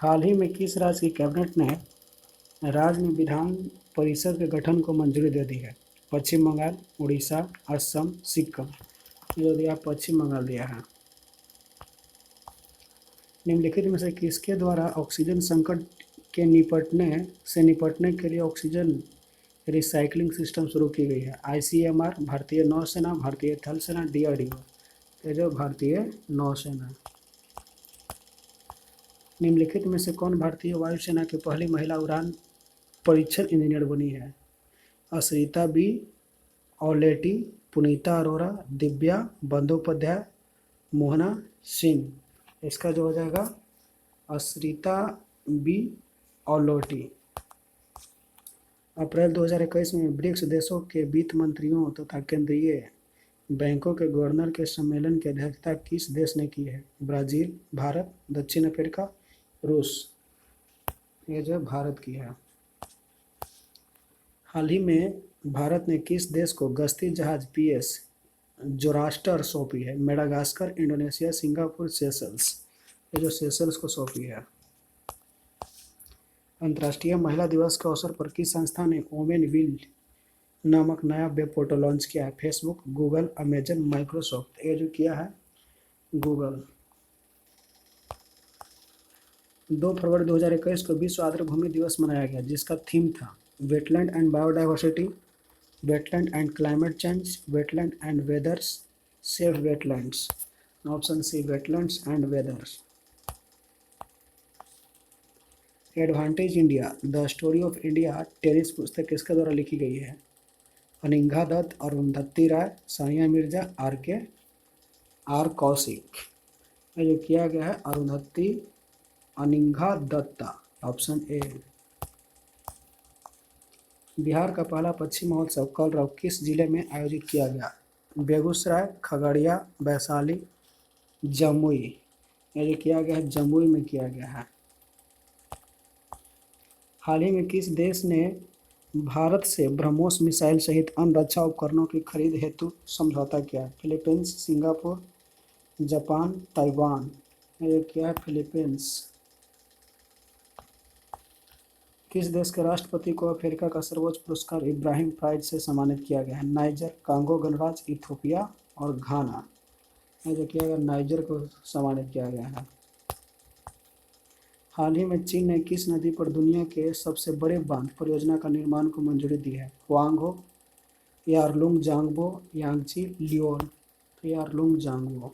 हाल ही में किस राज्य की कैबिनेट ने राज्य में विधान परिषद के गठन को मंजूरी दे दी है? पश्चिम बंगाल, उड़ीसा, असम, सिक्किम। जो दिया पश्चिम बंगाल दिया है। निम्नलिखित में से किसके द्वारा ऑक्सीजन संकट के निपटने के लिए ऑक्सीजन रिसाइकलिंग सिस्टम शुरू की गई है? आईसीएमआर, भारतीय नौसेना, भारतीय थल सेना, डीआरडीओ। तो जो भारतीय नौसेना। निम्नलिखित में से कौन भारतीय वायुसेना की पहली महिला उड़ान परीक्षण इंजीनियर बनी है? अश्रिता बी औलेटी, पुनीता अरोरा, दिव्या बंदोपाध्याय, मोहना सिंह। इसका जो हो जाएगा अश्रिता बी औलोटी। अप्रैल 2021 में ब्रिक्स देशों के वित्त मंत्रियों तथा केंद्रीय बैंकों के गवर्नर के सम्मेलन की अध्यक्षता किस देश ने की है? ब्राज़ील, भारत, दक्षिण अफ्रीका, रूस। ये जो भारत की है। हाल ही में भारत ने किस देश को गश्ती जहाज पीएस जोरास्टर सौंपी है? Madagascar, Indonesia, Singapore, Seychelles. ये जो सेशल्स को सौंपी है। अंतर्राष्ट्रीय महिला दिवस के अवसर पर किस संस्था ने वोमेन विल नामक नया वेब पोर्टल लॉन्च किया है? Facebook, Google, Amazon, Microsoft. ये जो किया है गूगल। 2 फरवरी 2021 को विश्व आर्द्र भूमि दिवस मनाया गया, जिसका थीम था wetland and biodiversity, wetland and climate change, wetland and weathers, safe wetlands. Option C, wetlands and weathers. Advantage India the story of India tennis पुस्तक किसके द्वारा लिखी गई है? अनिंघा दत्त, अरुंधति राय, सानिया मिर्जा, आर कौशिक। ये जो किया गया है अरुंधति अनिंघा दत्ता। Option A. बिहार का पहला पक्षी महोत्सव कलरव किस जिले में आयोजित किया गया? बेगूसराय, खगड़िया, वैशाली, जमुई। ये जो किया गया है जमुई में किया गया है। हाल ही में किस देश ने भारत से ब्रह्मोस मिसाइल सहित अन्य रक्षा उपकरणों की खरीद हेतु समझौता किया? Philippines, Singapore, Japan, Taiwan. ये क्या है फिलीपींस। किस देश के राष्ट्रपति को अफ्रीका का सर्वोच्च पुरस्कार इब्राहिम प्राइज से सम्मानित किया गया है? नाइजर, कांगो गणराज्य, इथियोपिया और घाना। ये जो किया गया नाइजर को सम्मानित किया गया है। हाल ही में चीन ने किस नदी पर दुनिया के सबसे बड़े बांध परियोजना का निर्माण को मंजूरी दी है? हुआंगहो, यारलुंग जांगबो, यांगची, लियोन। तो यारलुंग जांगबो।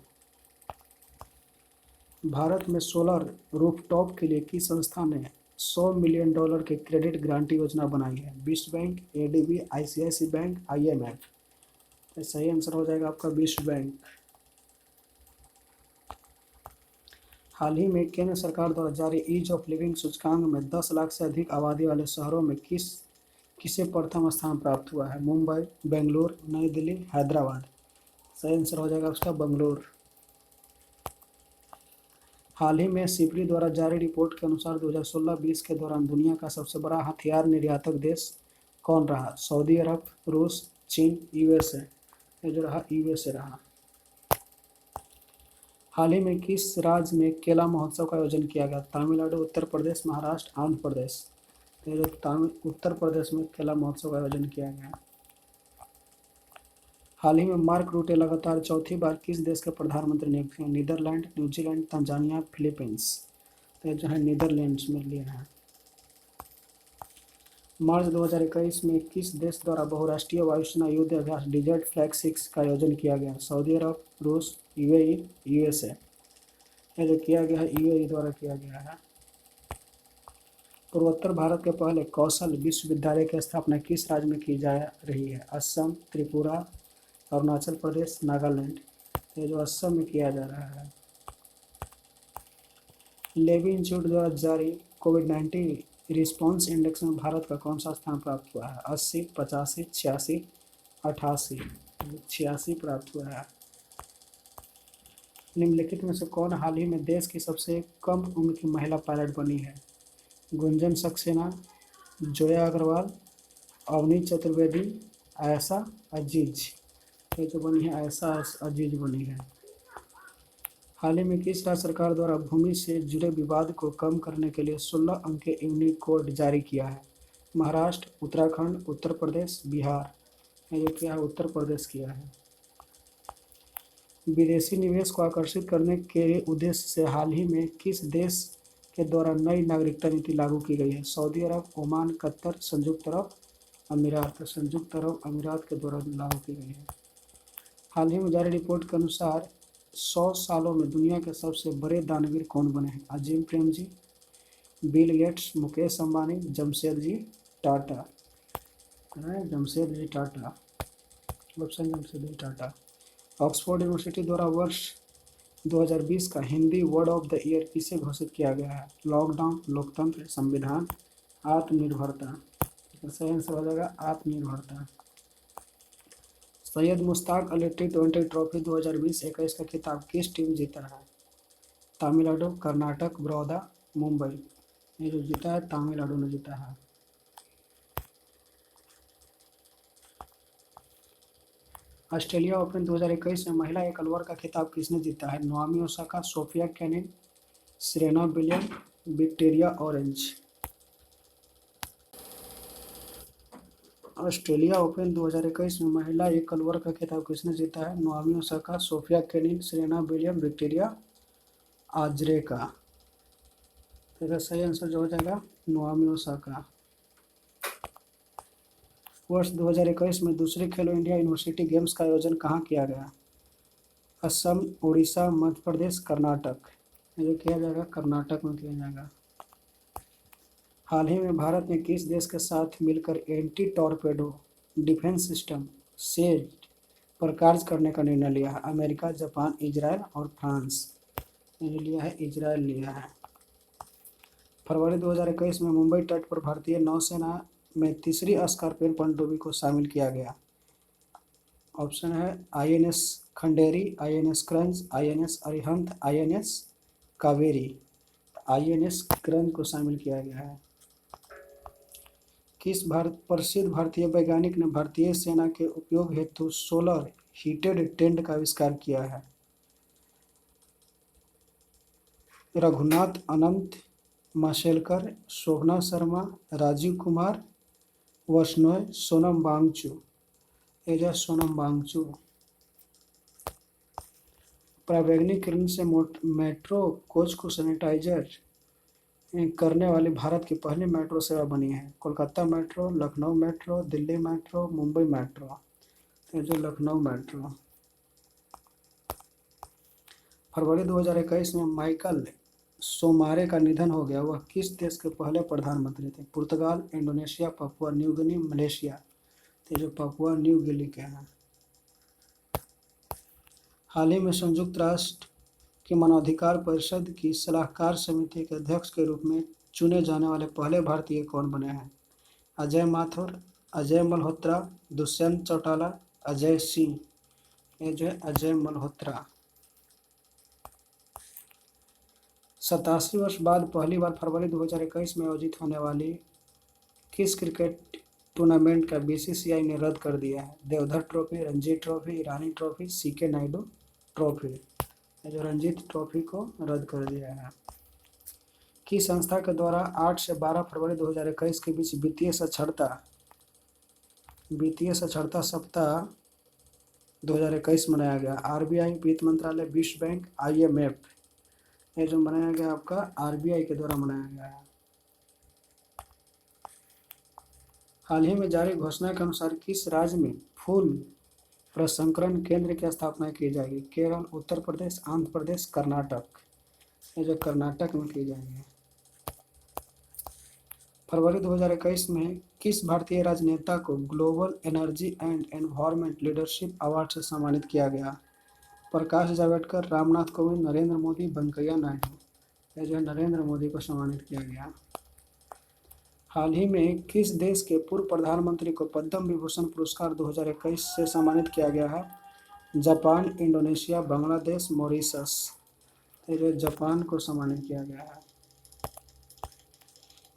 भारत में सोलर रूफटॉप के लिए किस संस्था ने $100 मिलियन की क्रेडिट गारंटी योजना बनाई है? विश्व bank, ADB, ICICI bank, IMF. तो सही आंसर हो जाएगा आपका विश्व बैंक। हाल ही में केंद्र सरकार द्वारा जारी ईज ऑफ लिविंग सूचकांक में 10 लाख से अधिक आबादी वाले शहरों में किसे प्रथम स्थान प्राप्त हुआ है? मुंबई, बेंगलुरु, नई दिल्ली, हैदराबाद। सही आंसर हो जाएगा उसका बेंगलुरु। हाल ही में सिपरी द्वारा जारी रिपोर्ट के अनुसार 2016-20 के दौरान दुनिया का सबसे बड़ा हथियार निर्यातक देश कौन रहा? सऊदी अरब, रूस, चीन, यूएसए। ये जो रहा यूएसए रहा। हाल ही में किस राज्य में केला महोत्सव का आयोजन किया गया? तमिलनाडु, उत्तर प्रदेश, महाराष्ट्र, आंध्र प्रदेश। ये जो उत्तर प्रदेश में केला महोत्सव का आयोजन किया गया। हाल ही में मार्क रूटे लगातार चौथी बार किस देश के प्रधानमंत्री नियुक्त हुए? Netherlands, New Zealand, Tanzania, Philippines. तो जो है नीदरलैंड्स में लिया है। मार्च 2021 में किस देश द्वारा बहुराष्ट्रीय वायुसेना युद्ध अभ्यास डिजर्ट फ्लैग 6 का आयोजन किया गया? सऊदी अरब, रूस, यूएई, यूएसए। ये जो किया गया है यूएई द्वारा किया गया है। पूर्वोत्तर भारत के पहले कौशल विश्वविद्यालय की स्थापना किस राज्य में की जा रही है? असम, त्रिपुरा, अरुणाचल प्रदेश, नागालैंड। ये जो असम में किया जा रहा है। लेवी इंस्टीट्यूट द्वारा जारी कोविड-19 रिस्पांस इंडेक्स में भारत का कौन सा स्थान प्राप्त हुआ है? 80, 85, 86, 88। 86 प्राप्त हुआ है। निम्नलिखित में से कौन हाल ही में देश की सबसे कम उम्र की महिला पायलट बनी है? गुंजन सक्सेना, जोया अग्रवाल, अवनी चतुर्वेदी, आयशा अजीज। ये जो बनी है आयशा अजीज बनी है। हाल ही में किस राज्य सरकार द्वारा भूमि से जुड़े विवाद को कम करने के लिए 16 अंक के यूनिकोड जारी किया है? महाराष्ट्र, उत्तराखंड, उत्तर प्रदेश, बिहार। ये क्या है? उत्तर प्रदेश किया है। विदेशी निवेश को आकर्षित करने के उद्देश्य से हाल ही में किस देश के द्वारा नई नागरिकता नीति लागू की गई है? सऊदी अरब, ओमान, कतर, संयुक्त अरब अमीरात। संयुक्त अरब अमीरात के द्वारा लागू की गई है। हाल ही में जारी रिपोर्ट के अनुसार 100 सालों में दुनिया के सबसे बड़े दानवीर कौन बने हैं? Azim Premji, Bill Gates, Mukesh Ambani, Jamshed ji Tata. Jamshed ji Tata. Option Jamshed ji Tata. Oxford university द्वारा वर्ष 2020 का Hindi word of the year किसे घोषित किया गया है? लॉकडाउन, लोकतंत्र, संविधान, आत्मनिर्भरता। सही आंसर हो जाएगा आत्मनिर्भरता। सैयद मुश्ताक अली टी20 ट्रॉफी 2020-21 का खिताब किस टीम जीता है? तमिलनाडु, कर्नाटक, बड़ौदा, मुंबई। ये जो जीता है तमिलनाडु ने जीता है। ऑस्ट्रेलिया ओपन 2021 में महिला एकल वर्ग का खिताब किसने जीता है? Naomi Osaka, Sofia Kenin, Serena William, Victoria orange. Australia open 2021 में महिला एकल वर्ग का खिताब किसने जीता है? Naomi Osaka, Sofia Kenin, Serena William, Victoria Azarenka. तो सही आंसर जो हो जाएगा नाओमी ओसाका। वर्ष 2021 में दूसरे खेलो इंडिया यूनिवर्सिटी गेम्स का आयोजन कहाँ किया गया? असम, उड़ीसा, मध्य प्रदेश, कर्नाटक। ये किया जाएगा कर्नाटक में किया जाएगा। हाल ही में भारत ने किस देश के साथ मिलकर anti torpedo defence system says पर कार्य करने का निर्णय लिया है? अमेरिका, जापान, इजराइल और फ्रांस। ये लिया है इजराइल लिया है। फरवरी 2021 में मुंबई तट पर भारतीय नौसेना में तीसरी स्कॉर्पियन पनडुब्बी को शामिल किया गया। ऑप्शन है INS Khanderi, INS crunch, INS Arihant, INS Kaveri. INS crunch को शामिल किया गया है। किस प्रसिद्ध भारतीय वैज्ञानिक ने भारतीय सेना के उपयोग हेतु सोलर हीटेड टेंट का आविष्कार किया है? रघुनाथ अनंत, माशेलकर, शोभना शर्मा, राजीव कुमार, वैष्णोय, सोनम वांगचू। एजा सोनम वांगचू। पराबैंगनी किरण से मेट्रो कोच को सैनिटाइजर करने वाली भारत की पहली मेट्रो सेवा बनी है? Kolkata metro, Lucknow metro, Delhi metro, Mumbai metro. तो जो लखनऊ मेट्रो। फरवरी 2021 में माइकल सोमारे का निधन हो गया। वह किस देश के पहले प्रधानमंत्री थे? Portugal, Indonesia, Papua New Guinea, Malaysia. तो जो पापुआ न्यू गिनी के हैं। हाल ही में संयुक्त राष्ट्र की मानवाधिकार परिषद की सलाहकार समिति के अध्यक्ष के रूप में चुने जाने वाले पहले भारतीय कौन बने हैं? अजय माथुर, अजय मल्होत्रा, दुष्यंत चौटाला, अजय सिंह। ये जो है अजय मल्होत्रा। 87 वर्ष बाद पहली बार फरवरी 2021 में आयोजित होने वाली किस क्रिकेट टूर्नामेंट का BCCI ने रद्द कर दिया है? देवधर ट्रॉफी, रणजी ट्रॉफी, ईरानी ट्रॉफी, CK नायडू ट्रॉफी। जो रणजी ट्रॉफी को रद्द कर दिया है। किस संस्था के द्वारा 8 से 12 फरवरी 2021 के बीच वित्तीय साक्षरता सप्ताह 2021 मनाया गया? RBI, वित्त मंत्रालय, विश्व बैंक, IMF। ये जो मनाया गया आपका RBI के द्वारा मनाया गया है। हाल ही में जारी घोषणा के अनुसार किस राज्य में फूल प्रसंस्करण केंद्र की स्थापना की जाएगी? केरल, उत्तर प्रदेश, आंध्र प्रदेश, कर्नाटक। ये जो कर्नाटक में की जाएगी। फरवरी 2021 में किस भारतीय राजनेता को global energy and environment leadership award से सम्मानित किया गया? प्रकाश जावड़ेकर, रामनाथ कोविंद, नरेंद्र मोदी, वेंकैया नायडू। ये जो है नरेंद्र मोदी को सम्मानित किया गया। हाल ही में किस देश के पूर्व प्रधानमंत्री को पद्म विभूषण पुरस्कार 2021 से सम्मानित किया गया है? Japan, Indonesia, Bangladesh, Mauritius. ये जापान को सम्मानित किया गया है।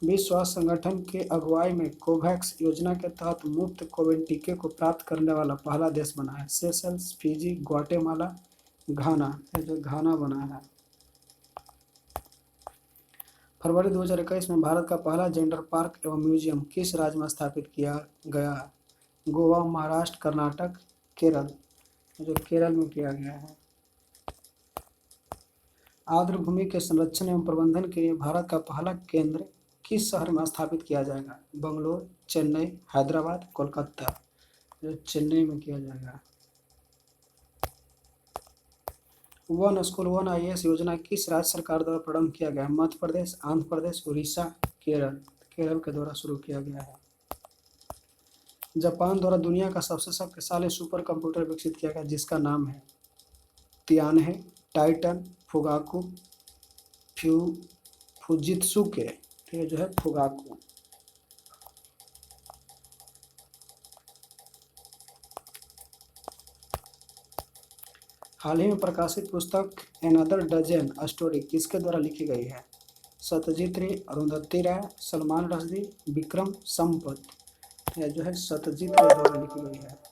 विश्व स्वास्थ्य संगठन के अगुवाई में कोवैक्स योजना के तहत मुफ्त कोविड टीके को प्राप्त करने वाला पहला देश बना है? सेशल्स, फिजी, ग्वाटेमाला, घाना, ये जो घाना बना है। फरवरी 2021 में भारत का पहला जेंडर पार्क एवं म्यूजियम किस राज्य में स्थापित किया गया? गोवा, महाराष्ट्र, कर्नाटक, केरल। जो केरल में किया गया है। आर्द्र भूमि के संरक्षण एवं प्रबंधन के लिए भारत का पहला केंद्र किस शहर में स्थापित किया जाएगा? बंगलोर, चेन्नई, हैदराबाद, कोलकाता। जो चेन्नई में किया जाएगा। वन स्कूल वन IAS योजना किस राज्य सरकार द्वारा प्रारंभ किया गया? मध्य प्रदेश, आंध्र प्रदेश, उड़ीसा, केरल। केरल के द्वारा शुरू किया गया है। जापान द्वारा दुनिया का सबसे शक्तिशाली सुपर कंप्यूटर विकसित किया गया जिसका नाम है तियानहे, टाइटन, फुगाकू, फुजित्सुके। ये जो है फुगाकू। हाल ही में प्रकाशित पुस्तक एनदर डजन स्टोरी किसके द्वारा लिखी गई है? सत्यजीत रे, अरुंधति राय, सलमान रश्दी, विक्रम संपत। यह जो है सत्यजीत रे द्वारा लिखी गई है।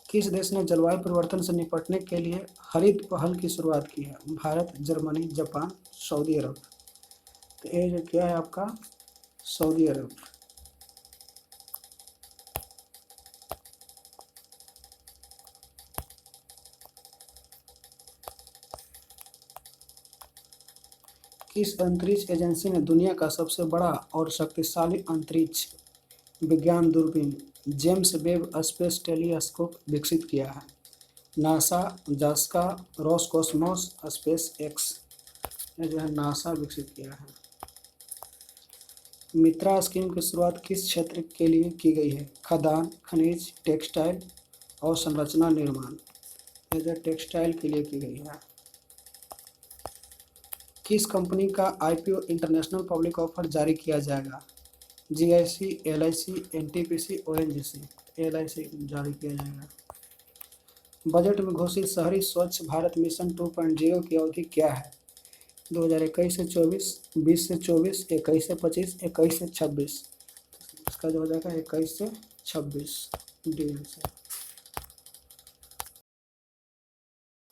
किस देश ने जलवायु परिवर्तन से निपटने के लिए हरित पहल की शुरुआत की है? भारत, जर्मनी, जापान, सऊदी अरब। तो ये जो क्या है आपका सऊदी अरब। किस अंतरिक्ष एजेंसी ने दुनिया का सबसे बड़ा और शक्तिशाली अंतरिक्ष विज्ञान दूरबीन जेम्स वेब स्पेस टेलीस्कोप विकसित किया है? NASA, JAXA, Roscosmos, space X. ये जो है नासा विकसित किया है। मित्रा स्कीम की शुरुआत किस क्षेत्र के लिए की गई है? खदान, खनिज, टेक्सटाइल और संरचना निर्माण। ये जो टेक्सटाइल के लिए की गई है। किस कंपनी का IPO इंटरनेशनल पब्लिक ऑफर जारी किया जाएगा? GIC, LIC, NTPC, ONGC। LIC जारी किया जाएगा। बजट में घोषित शहरी स्वच्छ भारत मिशन 2.0 की अवधि क्या है? 2021 से 24, 20 से 24, 21 से 25, 21 से 26। इसका जो हो जाएगा 21 से 26 DL से।